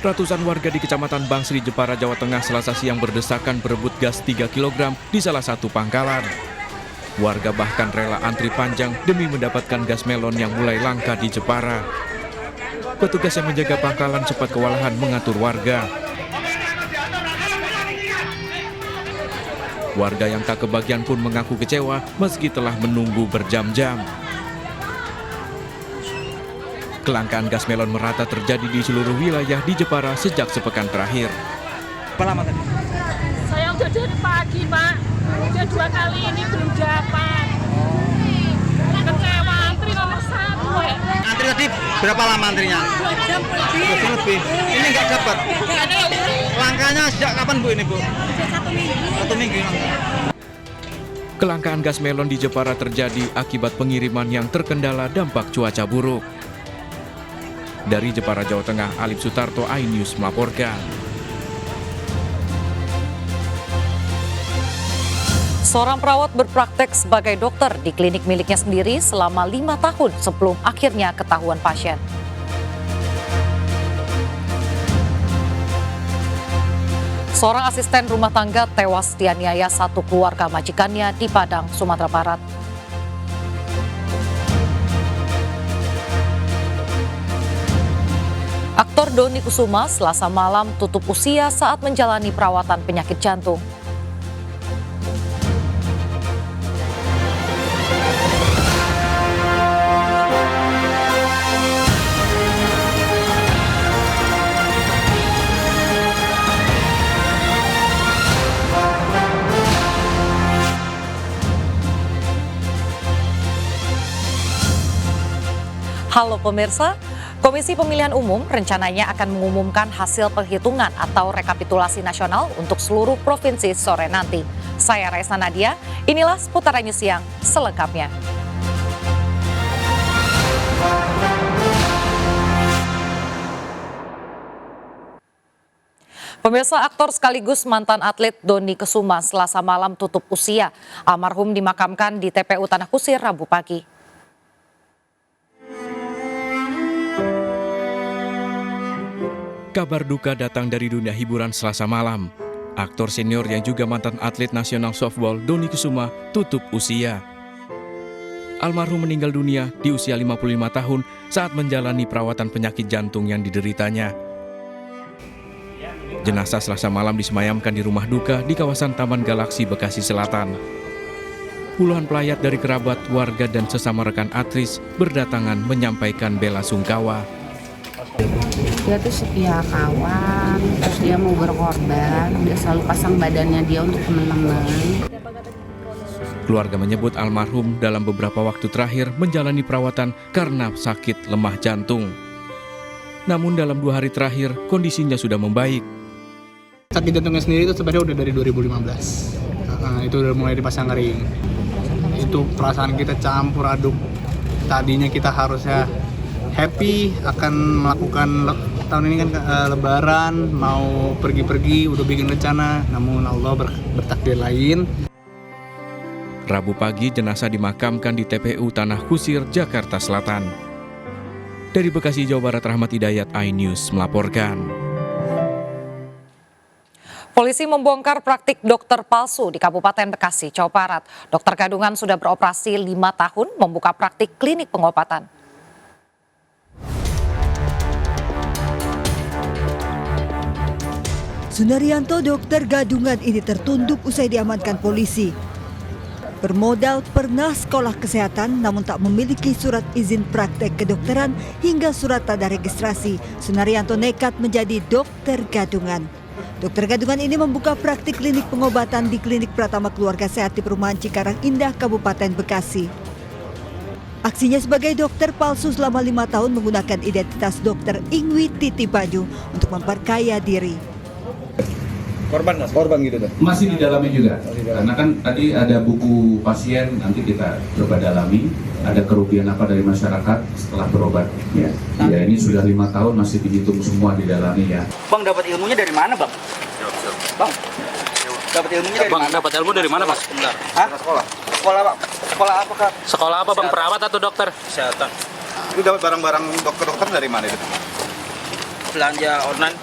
Ratusan warga di Kecamatan Bangsri, Jepara, Jawa Tengah Selasa siang berdesakan berebut gas 3 kg di salah satu pangkalan. Warga bahkan rela antri panjang demi mendapatkan gas melon yang mulai langka di Jepara. Petugas yang menjaga pangkalan sempat kewalahan mengatur warga. Warga yang tak kebagian pun mengaku kecewa meski telah menunggu berjam-jam. Kelangkaan gas melon merata terjadi di seluruh wilayah di Jepara sejak sepekan terakhir. Berapa lama tadi? Saya udah dari pagi, Pak. Udah 2 kali ini belum dapat. Kecewa, antri nomor 1. Antri tadi berapa lama antrinya? 2 jam lebih. 2 jam lebih. Ini nggak dapat. Langkanya sejak kapan Bu ini Bu? Sejak 1 minggu. 1 minggu. Kelangkaan gas melon di Jepara terjadi akibat pengiriman yang terkendala dampak cuaca buruk. Dari Jepara, Jawa Tengah, Alif Sutarto, iNews melaporkan. Seorang perawat berpraktek sebagai dokter di klinik miliknya sendiri selama 5 tahun sebelum akhirnya ketahuan pasien. Seorang asisten rumah tangga tewas dianiaya satu keluarga majikannya di Padang, Sumatera Barat. Aktor Dony Kusuma Selasa malam tutup usia saat menjalani perawatan penyakit jantung. Halo pemirsa, Komisi Pemilihan Umum rencananya akan mengumumkan hasil penghitungan atau rekapitulasi nasional untuk seluruh provinsi sore nanti. Saya Raisa Nadia, inilah Seputaran News Siang selengkapnya. Pemirsa, aktor sekaligus mantan atlet Dony Kusuma Selasa malam tutup usia. Almarhum dimakamkan di TPU Tanah Kusir Rabu pagi. Kabar duka datang dari dunia hiburan Selasa malam. Aktor senior yang juga mantan atlet nasional softball Dony Kusuma tutup usia. Almarhum meninggal dunia di usia 55 tahun saat menjalani perawatan penyakit jantung yang dideritanya. Jenazah Selasa malam disemayamkan di rumah duka di kawasan Taman Galaksi, Bekasi Selatan. Puluhan pelayat dari kerabat, warga, dan sesama rekan aktris berdatangan menyampaikan bela sungkawa. Dia tuh setia kawan, terus dia mau berkorban, dia selalu pasang badannya dia untuk teman-teman. Keluarga menyebut almarhum dalam beberapa waktu terakhir menjalani perawatan karena sakit lemah jantung. Namun dalam 2 hari terakhir kondisinya sudah membaik. Sakit jantungnya sendiri itu sebenarnya udah dari 2015. Itu udah mulai dipasang ring. Itu perasaan kita campur aduk. Tadinya kita harusnya happy akan melakukan tahun ini kan lebaran, mau pergi-pergi, udah bikin rencana, namun Allah bertakdir lain. Rabu pagi jenazah dimakamkan di TPU Tanah Kusir, Jakarta Selatan. Dari Bekasi, Jawa Barat, Rahmat Hidayat, iNews melaporkan. Polisi membongkar praktik dokter palsu di Kabupaten Bekasi, Jawa Barat. Dokter gadungan sudah beroperasi 5 tahun membuka praktik klinik pengobatan. Sunaryanto, dokter gadungan ini tertunduk usai diamankan polisi. Bermodal pernah sekolah kesehatan namun tak memiliki surat izin praktek kedokteran hingga surat tanda registrasi, Sunaryanto nekat menjadi dokter gadungan. Dokter gadungan ini membuka praktik klinik pengobatan di Klinik Pratama Keluarga Sehat di Perumahan Cikarang Indah, Kabupaten Bekasi. Aksinya sebagai dokter palsu selama 5 tahun menggunakan identitas dokter Ingwi Titi Baju untuk memperkaya diri. Korban gitu tuh? Masih didalami juga, karena kan tadi ada buku pasien, nanti kita coba dalami, ada kerugian apa dari masyarakat setelah berobat. Ya ini sudah 5 tahun masih dihitung semua didalami ya. Bang, dapat ilmunya dari mana Bang? Bang, dapat ilmunya dari mana? Dapat ilmu dari mana Bang? Hah? Sekolah Pak. Sekolah apa Kak? Sekolah apa Bang? Perawat atau dokter? Kesehatan. Itu dapat barang-barang dokter dari mana itu? Belanja online.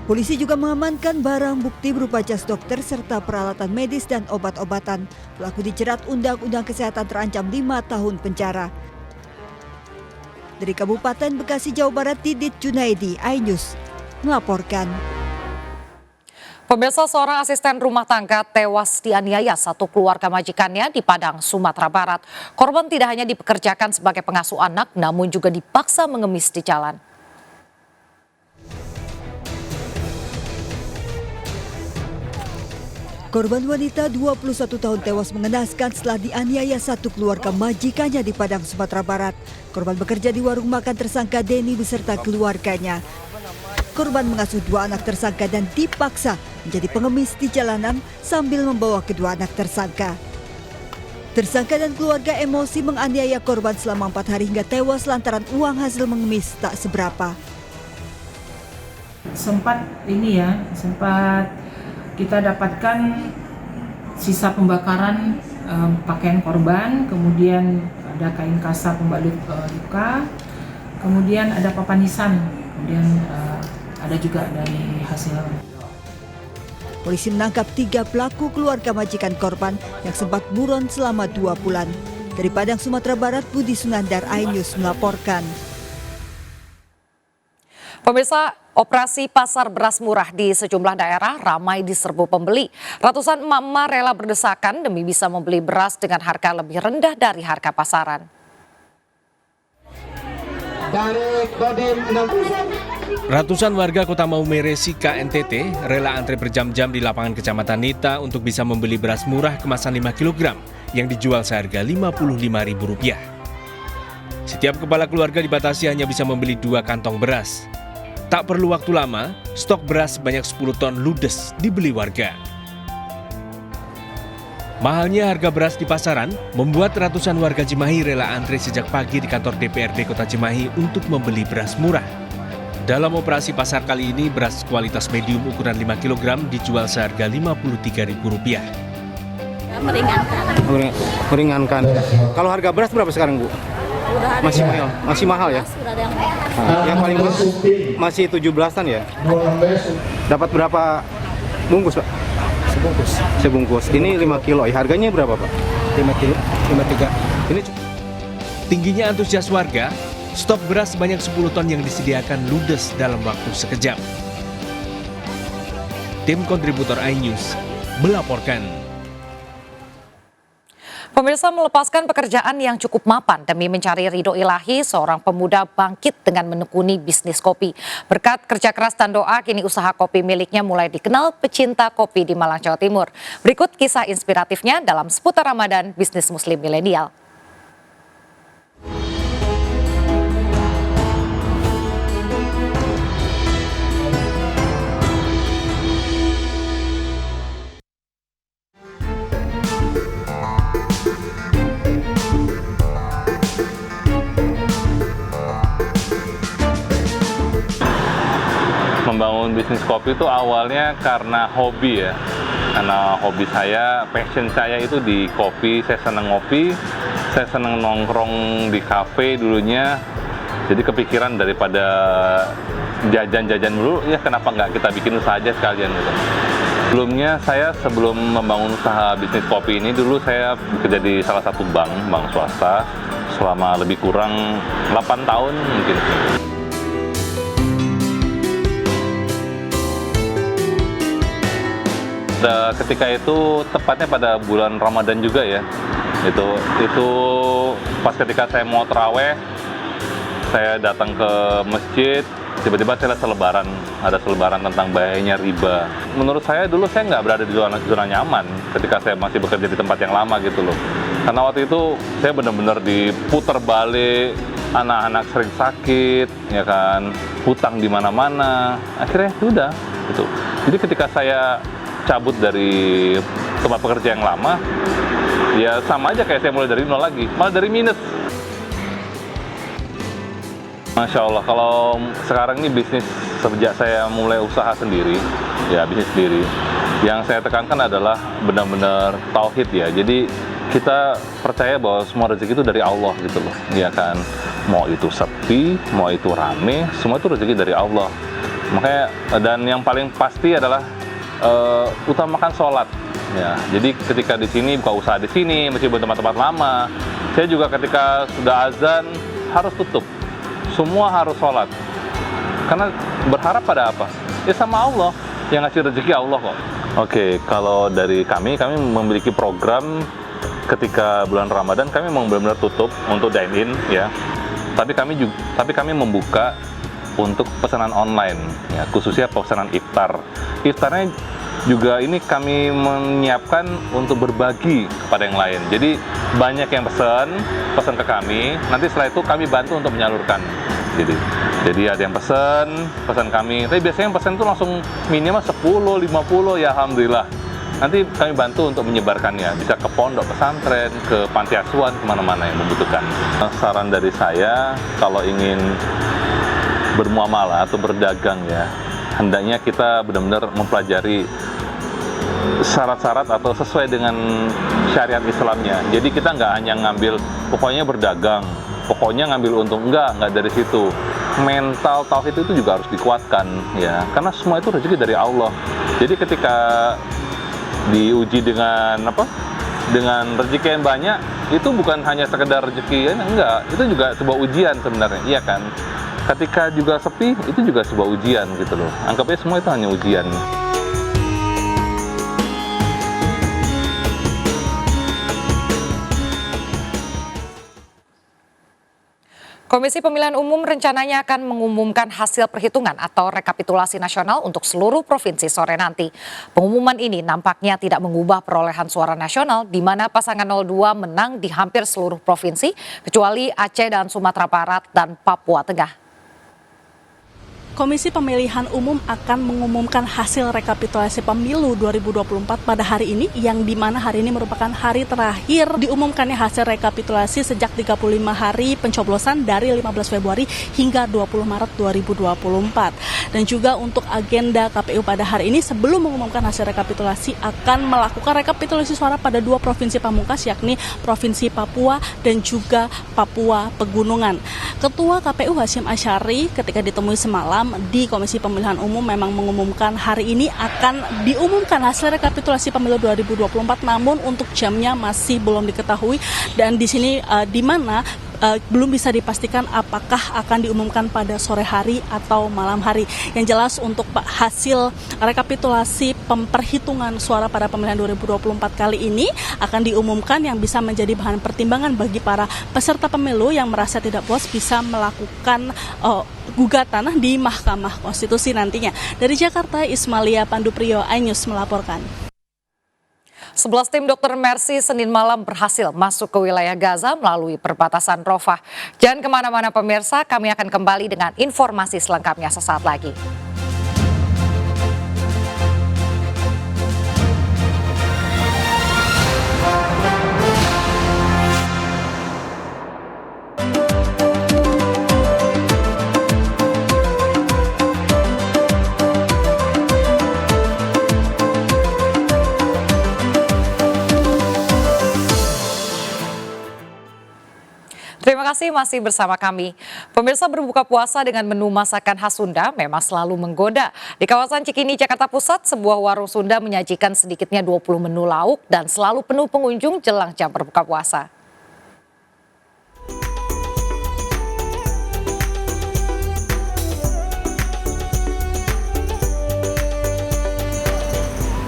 Polisi juga mengamankan barang bukti berupa jas dokter serta peralatan medis dan obat-obatan. Pelaku dijerat Undang-Undang Kesehatan terancam 5 tahun penjara. Dari Kabupaten Bekasi, Jawa Barat, Didit Junaidi, iNews melaporkan. Pemirsa, seorang asisten rumah tangga tewas dianiaya satu keluarga majikannya di Padang, Sumatera Barat. Korban tidak hanya dipekerjakan sebagai pengasuh anak, namun juga dipaksa mengemis di jalan. Korban wanita 21 tahun tewas mengenaskan setelah dianiaya satu keluarga majikannya di Padang, Sumatera Barat. Korban bekerja di warung makan tersangka Denny beserta keluarganya. Korban mengasuh 2 anak tersangka dan dipaksa menjadi pengemis di jalanan sambil membawa kedua anak tersangka. Tersangka dan keluarga emosi menganiaya korban selama 4 hari hingga tewas lantaran uang hasil mengemis tak seberapa. Sempat kita dapatkan sisa pembakaran pakaian korban, kemudian ada kain kasa pembalut luka, kemudian ada papan nisan, kemudian ada juga dari hasil. Polisi menangkap 3 pelaku keluarga majikan korban yang sempat buron selama 2 bulan. Dari Padang, Sumatera Barat, Budi Sunandar, iNews melaporkan. Pemirsa, operasi pasar beras murah di sejumlah daerah ramai diserbu pembeli. Ratusan emak-emak rela berdesakan demi bisa membeli beras dengan harga lebih rendah dari harga pasaran. Ratusan warga Kota Maumere, Sika, NTT rela antre berjam-jam di lapangan Kecamatan Nita untuk bisa membeli beras murah kemasan 5 kg yang dijual seharga Rp55.000. Setiap kepala keluarga dibatasi hanya bisa membeli 2 kantong beras. Tak perlu waktu lama, stok beras sebanyak 10 ton ludes dibeli warga. Mahalnya harga beras di pasaran membuat ratusan warga Cimahi rela antre sejak pagi di kantor DPRD Kota Cimahi untuk membeli beras murah. Dalam operasi pasar kali ini, beras kualitas medium ukuran 5 kg dijual seharga Rp53.000. Meringankan. Kalau harga beras berapa sekarang, Bu? Masih mahal ya? Yang paling mahal masih 17-an ya? Dapat berapa bungkus, Pak? Sebungkus. Ini 5 kilo. Harganya berapa, Pak? 5 kilo, 53. Ini Tingginya antusias warga, stok beras sebanyak 10 ton yang disediakan ludes dalam waktu sekejap. Tim kontributor iNews melaporkan. Pemirsa, melepaskan pekerjaan yang cukup mapan demi mencari ridho ilahi, seorang pemuda bangkit dengan menekuni bisnis kopi. Berkat kerja keras dan doa, kini usaha kopi miliknya mulai dikenal pecinta kopi di Malang, Jawa Timur. Berikut kisah inspiratifnya dalam seputar Ramadan Bisnis Muslim Milenial. Membangun bisnis kopi itu awalnya karena hobi ya. Karena hobi saya, passion saya itu di kopi, saya senang ngopi, saya senang nongkrong di kafe dulunya. Jadi kepikiran daripada jajan-jajan dulu, ya kenapa nggak kita bikin usaha aja sekalian gitu. Sebelum membangun usaha bisnis kopi ini, dulu saya bekerja di salah satu bank swasta, selama lebih kurang 8 tahun mungkin. Ketika itu tepatnya pada bulan Ramadan juga ya. Itu pas ketika saya mau taraweh, saya datang ke masjid, tiba-tiba saya lihat selebaran, ada selebaran tentang bahayanya riba. Menurut saya dulu saya nggak berada di zona nyaman ketika saya masih bekerja di tempat yang lama gitu loh. Karena waktu itu saya benar-benar diputar balik, anak-anak sering sakit, ya kan, hutang di mana-mana. Akhirnya udah gitu. Jadi ketika saya cabut dari tempat pekerja yang lama, ya sama aja kayak saya mulai dari nol lagi, malah dari minus. Masya Allah, kalau sekarang ini bisnis sejak saya mulai usaha sendiri, ya bisnis sendiri, Yang saya tekankan adalah benar-benar tauhid ya. Jadi kita percaya bahwa semua rezeki itu dari Allah gitu loh, ya kan. Mau itu sepi, mau itu rame, semua itu rezeki dari Allah. Makanya dan yang paling pasti adalah utamakan sholat. Ya, jadi ketika di sini buka usaha di sini, meskipun tempat-tempat lama, saya juga ketika sudah azan harus tutup. Semua harus sholat. Karena berharap pada apa? Ya sama Allah, yang ngasih rezeki Allah kok. Oke, kalau dari kami memiliki program ketika bulan Ramadan kami memang benar-benar tutup untuk dine-in ya. Tapi kami membuka untuk pesanan online ya, khususnya pesanan iftar. Iftarnya juga ini kami menyiapkan untuk berbagi kepada yang lain. Jadi banyak yang pesan ke kami, nanti setelah itu kami bantu untuk menyalurkan. Jadi ada yang pesan kami, tapi biasanya yang pesan itu langsung minimal 10, 50 ya alhamdulillah. Nanti kami bantu untuk menyebarkannya, bisa ke pondok pesantren, ke panti asuhan, kemana-mana yang membutuhkan. Saran dari saya, kalau ingin bermuamalah atau berdagang ya, hendaknya kita benar-benar mempelajari syarat-syarat atau sesuai dengan syariat Islamnya. Jadi kita nggak hanya ngambil pokoknya berdagang, pokoknya ngambil untung, enggak dari situ. Mental tauhid itu juga harus dikuatkan ya, karena semua itu rezeki dari Allah. Jadi ketika diuji dengan dengan rezeki yang banyak, itu bukan hanya sekedar rezeki, enggak, itu juga sebuah ujian sebenarnya, iya kan? Ketika juga sepi, itu juga sebuah ujian gitu loh. Anggapnya semua itu hanya ujian. Komisi Pemilihan Umum rencananya akan mengumumkan hasil perhitungan atau rekapitulasi nasional untuk seluruh provinsi sore nanti. Pengumuman ini nampaknya tidak mengubah perolehan suara nasional di mana pasangan 02 menang di hampir seluruh provinsi kecuali Aceh dan Sumatera Barat dan Papua Tengah. Komisi Pemilihan Umum akan mengumumkan hasil rekapitulasi pemilu 2024 pada hari ini, yang dimana hari ini merupakan hari terakhir diumumkannya hasil rekapitulasi sejak 35 hari pencoblosan dari 15 Februari hingga 20 Maret 2024. Dan juga untuk agenda KPU pada hari ini, sebelum mengumumkan hasil rekapitulasi akan melakukan rekapitulasi suara pada dua provinsi pamungkas, yakni Provinsi Papua dan juga Papua Pegunungan. Ketua KPU Hasyim Asyari ketika ditemui semalam di Komisi Pemilihan Umum memang mengumumkan hari ini akan diumumkan hasil rekapitulasi pemilu 2024, namun untuk jamnya masih belum diketahui, dan di sini di mana belum bisa dipastikan apakah akan diumumkan pada sore hari atau malam hari. Yang jelas untuk hasil rekapitulasi perhitungan suara pada pemilihan 2024 kali ini akan diumumkan, yang bisa menjadi bahan pertimbangan bagi para peserta pemilu yang merasa tidak puas bisa melakukan gugatan di Mahkamah Konstitusi nantinya. Dari Jakarta, Ismalia Pandupriyo, iNews melaporkan. 11 tim dokter Mercy Senin malam berhasil masuk ke wilayah Gaza melalui perbatasan Rafah. Jangan kemana-mana pemirsa, kami akan kembali dengan informasi selengkapnya sesaat lagi. Terima kasih masih bersama kami. Pemirsa, berbuka puasa dengan menu masakan khas Sunda memang selalu menggoda. Di kawasan Cikini, Jakarta Pusat, sebuah warung Sunda menyajikan sedikitnya 20 menu lauk dan selalu penuh pengunjung jelang jam berbuka puasa.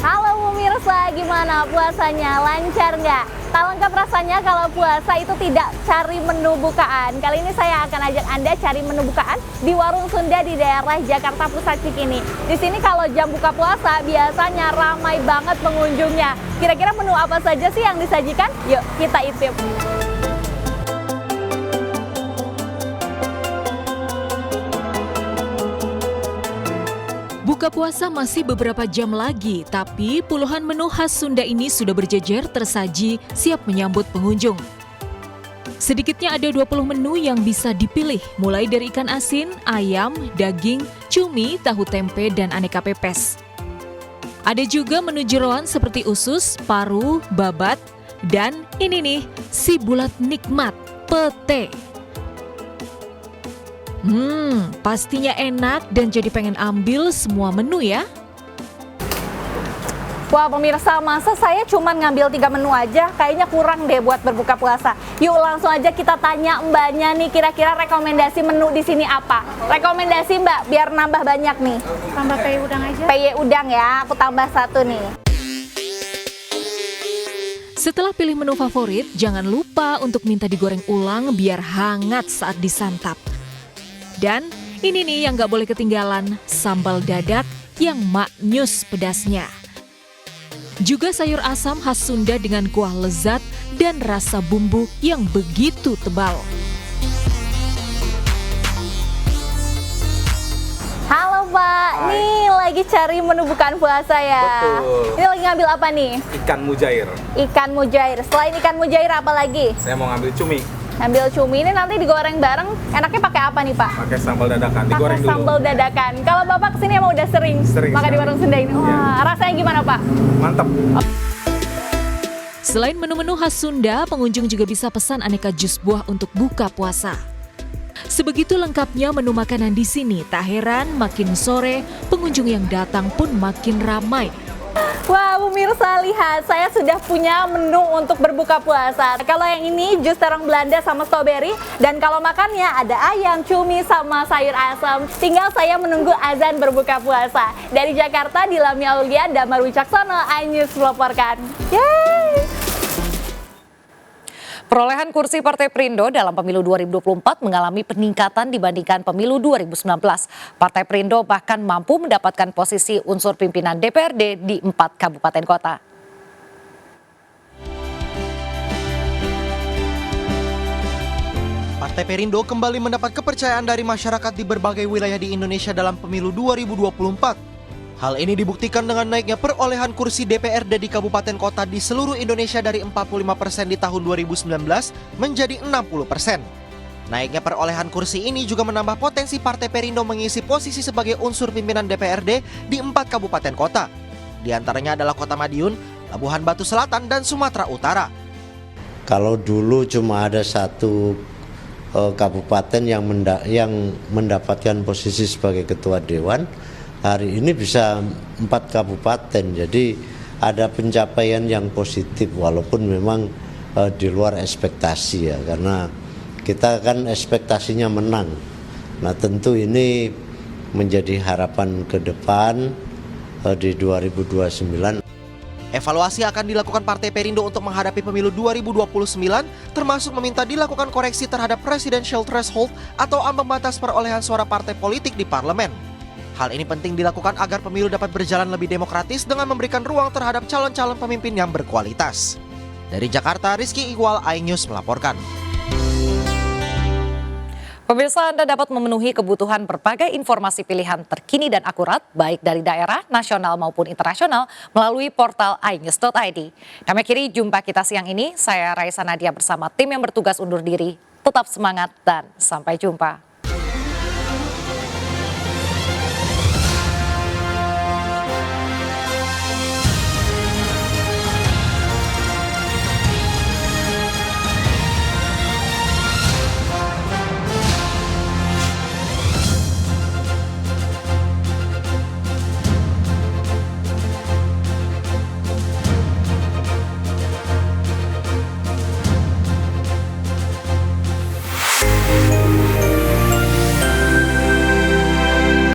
Halo pemirsa, gimana puasanya? Lancar nggak? Tak lengkap rasanya kalau puasa itu tidak cari menu bukaan. Kali ini saya akan ajak Anda cari menu bukaan di warung Sunda di daerah Jakarta Pusat Cikini. Di sini kalau jam buka puasa biasanya ramai banget pengunjungnya. Kira-kira menu apa saja sih yang disajikan? Yuk kita intip. Buka puasa masih beberapa jam lagi, tapi puluhan menu khas Sunda ini sudah berjejer tersaji siap menyambut pengunjung. Sedikitnya ada 20 menu yang bisa dipilih, mulai dari ikan asin, ayam, daging, cumi, tahu tempe, dan aneka pepes. Ada juga menu jeroan seperti usus, paru, babat, dan ini nih, si bulat nikmat, pete. Pastinya enak dan jadi pengen ambil semua menu ya. Wah pemirsa, masa saya cuma ngambil 3 menu aja? Kayaknya kurang deh buat berbuka puasa. Yuk langsung aja kita tanya mbaknya nih, kira-kira rekomendasi menu di sini apa? Rekomendasi mbak, biar nambah banyak nih. Tambah peye udang aja. Peye udang ya, aku tambah 1 nih. Setelah pilih menu favorit, jangan lupa untuk minta digoreng ulang biar hangat saat disantap. Dan ini nih yang gak boleh ketinggalan, sambal dadak yang maknyus pedasnya. Juga sayur asam khas Sunda dengan kuah lezat dan rasa bumbu yang begitu tebal. Halo Pak, nih lagi cari menu bukaan puasa ya? Betul. Ini lagi ngambil apa nih? Ikan mujair. Ikan mujair. Selain ikan mujair apa lagi? Saya mau ngambil cumi. Ngambil cumi, ini nanti digoreng bareng, enaknya pakai apa nih Pak? Pakai sambal dadakan, digoreng Pakai dulu. sambal dadakan. Kalau Bapak kesini emang udah sering makan di warung Sunda ini? Wah, rasanya gimana Pak? Mantap. Selain menu-menu khas Sunda, pengunjung juga bisa pesan aneka jus buah untuk buka puasa. Sebegitu lengkapnya menu makanan di sini, tak heran makin sore pengunjung yang datang pun makin ramai. Wah pemirsa, lihat saya sudah punya menu untuk berbuka puasa. Kalau yang ini jus terong Belanda sama strawberry, dan kalau makannya ada ayam, cumi sama sayur asam. Tinggal saya menunggu azan berbuka puasa. Dari Jakarta, Dilami Aulia, Damar Wicaksono, iNews melaporkan. Yeay! Perolehan kursi Partai Perindo dalam pemilu 2024 mengalami peningkatan dibandingkan pemilu 2019. Partai Perindo bahkan mampu mendapatkan posisi unsur pimpinan DPRD di 4 kabupaten kota. Partai Perindo kembali mendapat kepercayaan dari masyarakat di berbagai wilayah di Indonesia dalam pemilu 2024. Hal ini dibuktikan dengan naiknya perolehan kursi DPRD di kabupaten kota di seluruh Indonesia dari 45% di tahun 2019 menjadi 60%. Naiknya perolehan kursi ini juga menambah potensi Partai Perindo mengisi posisi sebagai unsur pimpinan DPRD di 4 kabupaten kota. Di antaranya adalah Kota Madiun, Labuhan Batu Selatan, dan Sumatera Utara. Kalau dulu cuma ada 1 kabupaten yang mendapatkan posisi sebagai ketua dewan, hari ini bisa 4 kabupaten, jadi ada pencapaian yang positif walaupun memang di luar ekspektasi ya, karena kita kan ekspektasinya menang. Nah tentu ini menjadi harapan ke depan di 2029. Evaluasi akan dilakukan Partai Perindo untuk menghadapi pemilu 2029, termasuk meminta dilakukan koreksi terhadap presidential threshold atau ambang batas perolehan suara partai politik di parlemen. Hal ini penting dilakukan agar pemilu dapat berjalan lebih demokratis dengan memberikan ruang terhadap calon-calon pemimpin yang berkualitas. Dari Jakarta, Rizky Iqbal, iNews melaporkan. Pemirsa, Anda dapat memenuhi kebutuhan berbagai informasi pilihan terkini dan akurat, baik dari daerah, nasional maupun internasional, melalui portal iNews.id. Kami akhiri jumpa kita siang ini, saya Raisa Nadia bersama tim yang bertugas undur diri. Tetap semangat dan sampai jumpa.